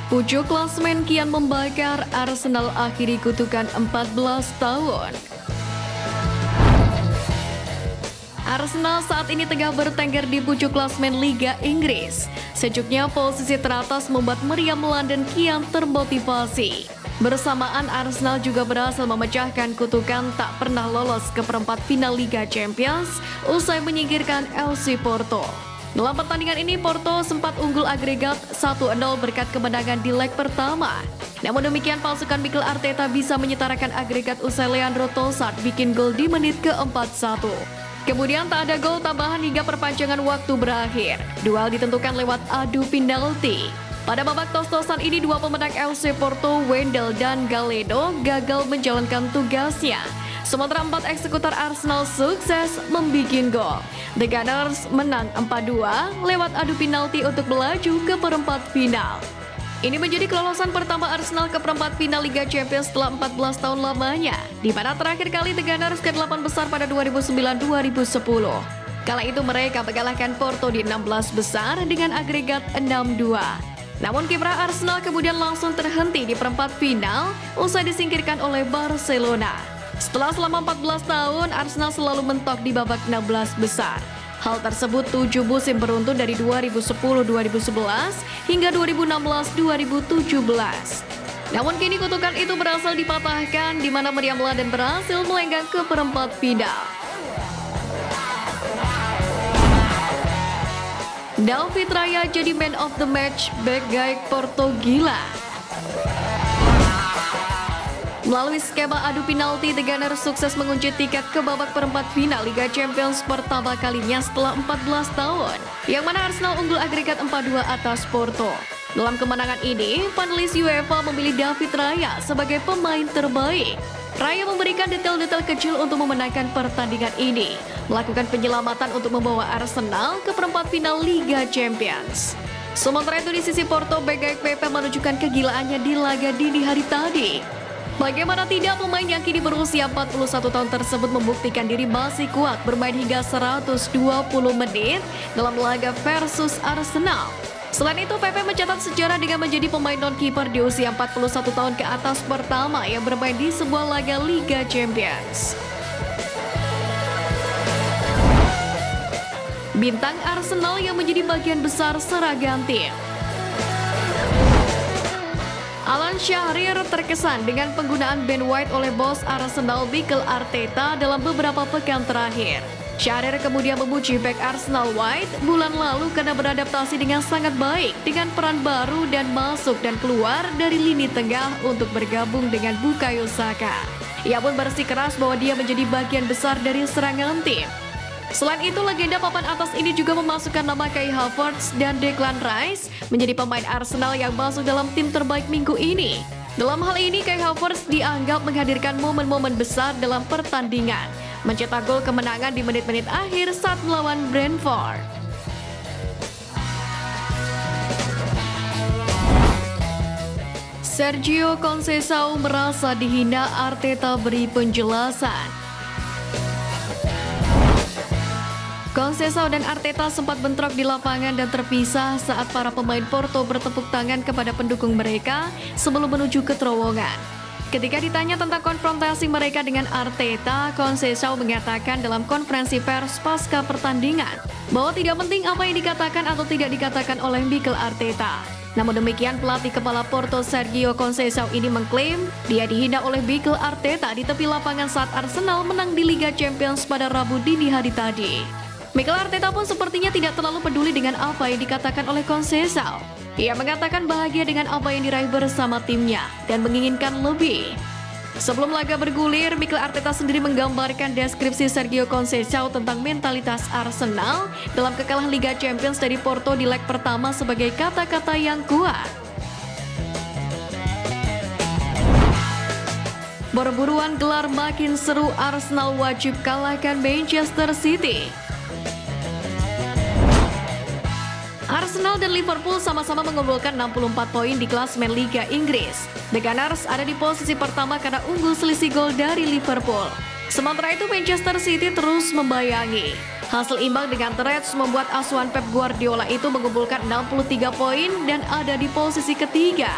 Pucuk klasemen kian membakar, Arsenal akhiri kutukan 14 tahun. Arsenal saat ini tengah bertengger di pucuk klasemen Liga Inggris. Sejuknya posisi teratas membuat meriam London kian termotivasi. Bersamaan Arsenal juga berhasil memecahkan kutukan tak pernah lolos ke perempat final Liga Champions usai menyingkirkan FC Porto. Dalam pertandingan ini, Porto sempat unggul agregat 1-0 berkat kemenangan di leg pertama. Namun demikian, pasukan Mikel Arteta bisa menyetarakan agregat usai Leandro Trossard bikin gol di menit ke-41. Kemudian tak ada gol tambahan hingga perpanjangan waktu berakhir. Duel ditentukan lewat adu penalti. Pada babak tos-tosan ini, dua pemenang FC Porto, Wendel dan Galeno, gagal menjalankan tugasnya. Sementara 4 eksekutor Arsenal sukses membikin gol. The Gunners menang 4-2 lewat adu penalti untuk melaju ke perempat final. Ini menjadi kelolosan pertama Arsenal ke perempat final Liga Champions setelah 14 tahun lamanya, di mana terakhir kali The Gunners ke 8 besar pada 2009-2010. Kala itu mereka mengalahkan Porto di 16 besar dengan agregat 6-2. Namun kiprah Arsenal kemudian langsung terhenti di perempat final usai disingkirkan oleh Barcelona. Setelah selama 14 tahun, Arsenal selalu mentok di babak 16 besar. Hal tersebut 7 musim beruntun dari 2010-2011 hingga 2016-2017. Namun kini kutukan itu berhasil dipatahkan di mana meriam London berhasil melenggang ke perempat final. David Raya jadi man of the match, back guy Porto gila. Melalui skema adu penalti, The Gunners sukses mengunci tiket ke babak perempat final Liga Champions pertama kalinya setelah 14 tahun, yang mana Arsenal unggul agregat 4-2 atas Porto. Dalam kemenangan ini, panelis UEFA memilih David Raya sebagai pemain terbaik. Raya memberikan detail-detail kecil untuk memenangkan pertandingan ini, melakukan penyelamatan untuk membawa Arsenal ke perempat final Liga Champions. Sementara itu di sisi Porto, back Pepe menunjukkan kegilaannya di laga dini hari tadi. Bagaimana tidak, pemain yang kini berusia 41 tahun tersebut membuktikan diri masih kuat bermain hingga 120 menit dalam laga versus Arsenal. Selain itu, Pepe mencatat sejarah dengan menjadi pemain non-kiper di usia 41 tahun ke atas pertama yang bermain di sebuah laga Liga Champions. Bintang Arsenal yang menjadi bagian besar seragam tim. Alan Shearer terkesan dengan penggunaan Ben White oleh bos Arsenal Mikel Arteta dalam beberapa pekan terakhir. Shearer kemudian memuji bek Arsenal White bulan lalu karena beradaptasi dengan sangat baik dengan peran baru dan masuk dan keluar dari lini tengah untuk bergabung dengan Bukayo Saka. Ia pun bersikeras bahwa dia menjadi bagian besar dari serangan tim. Selain itu, legenda papan atas ini juga memasukkan nama Kai Havertz dan Declan Rice menjadi pemain Arsenal yang masuk dalam tim terbaik minggu ini. Dalam hal ini, Kai Havertz dianggap menghadirkan momen-momen besar dalam pertandingan, mencetak gol kemenangan di menit-menit akhir saat melawan Brentford. Sergio Conceição merasa dihina, Arteta beri penjelasan. Conceição dan Arteta sempat bentrok di lapangan dan terpisah saat para pemain Porto bertepuk tangan kepada pendukung mereka sebelum menuju ke terowongan. Ketika ditanya tentang konfrontasi mereka dengan Arteta, Conceição mengatakan dalam konferensi pers pasca pertandingan bahwa tidak penting apa yang dikatakan atau tidak dikatakan oleh Mikel Arteta. Namun demikian, pelatih kepala Porto Sergio Conceição ini mengklaim dia dihina oleh Mikel Arteta di tepi lapangan saat Arsenal menang di Liga Champions pada Rabu dini hari tadi. Mikel Arteta pun sepertinya tidak terlalu peduli dengan apa yang dikatakan oleh Conceição. Ia mengatakan bahagia dengan apa yang diraih bersama timnya dan menginginkan lebih. Sebelum laga bergulir, Mikel Arteta sendiri menggambarkan deskripsi Sergio Conceição tentang mentalitas Arsenal dalam kekalahan Liga Champions dari Porto di leg pertama sebagai kata-kata yang kuat. Perburuan gelar makin seru, Arsenal wajib kalahkan Manchester City. Arsenal dan Liverpool sama-sama mengumpulkan 64 poin di klasemen Liga Inggris. The Gunners ada di posisi pertama karena unggul selisih gol dari Liverpool. Sementara itu Manchester City terus membayangi. Hasil imbang dengan The Reds membuat asuhan Pep Guardiola itu mengumpulkan 63 poin dan ada di posisi ketiga.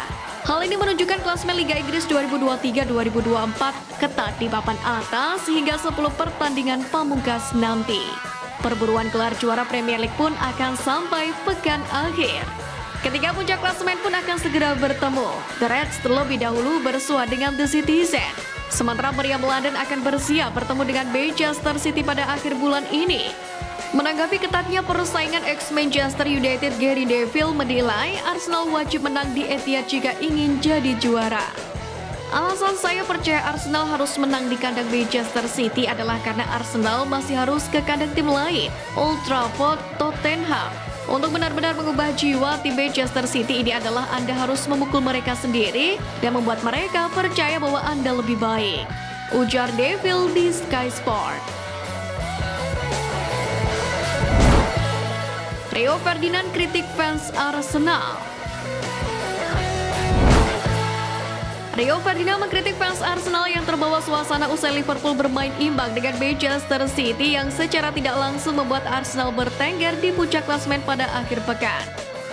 Hal ini menunjukkan klasemen Liga Inggris 2023-2024 ketat di papan atas hingga 10 pertandingan pamungkas nanti. Perburuan gelar juara Premier League pun akan sampai pekan akhir. Ketika puncak klasemen pun akan segera bertemu. The Reds terlebih dahulu bersua dengan The Citizen. Sementara Meriam London akan bersiap bertemu dengan Manchester City pada akhir bulan ini. Menanggapi ketatnya persaingan ex-Manchester United, Gary Neville menilai Arsenal wajib menang di Etihad jika ingin jadi juara. Alasan saya percaya Arsenal harus menang di kandang Manchester City adalah karena Arsenal masih harus ke kandang tim lain, Old Trafford, Tottenham. Untuk benar-benar mengubah jiwa tim Manchester City ini adalah Anda harus memukul mereka sendiri dan membuat mereka percaya bahwa Anda lebih baik, ujar Neville di Sky Sport. Rio Ferdinand kritik fans Arsenal. Rio Ferdinand mengkritik fans Arsenal yang terbawa suasana usai Liverpool bermain imbang dengan Manchester City yang secara tidak langsung membuat Arsenal bertengger di puncak klasemen pada akhir pekan.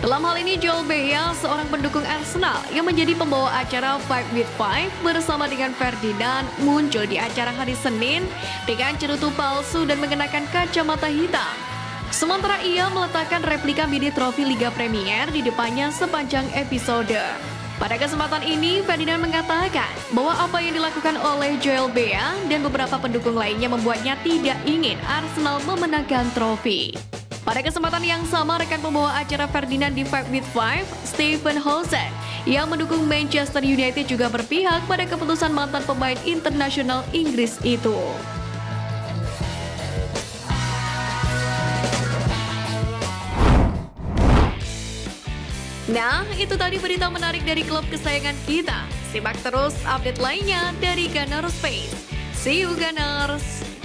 Dalam hal ini Joel Bea, seorang pendukung Arsenal yang menjadi pembawa acara 5 with 5 bersama dengan Ferdinand, muncul di acara hari Senin dengan cerutu palsu dan mengenakan kacamata hitam. Sementara ia meletakkan replika mini trofi Liga Premier di depannya sepanjang episode. Pada kesempatan ini, Ferdinand mengatakan bahwa apa yang dilakukan oleh Joel Bea dan beberapa pendukung lainnya membuatnya tidak ingin Arsenal memenangkan trofi. Pada kesempatan yang sama, rekan pembawa acara Ferdinand di 5 with 5, Stephen Housen, yang mendukung Manchester United juga berpihak pada keputusan mantan pemain internasional Inggris itu. Nah, itu tadi berita menarik dari klub kesayangan kita. Simak terus update lainnya dari Gunners Space. See you Gunners!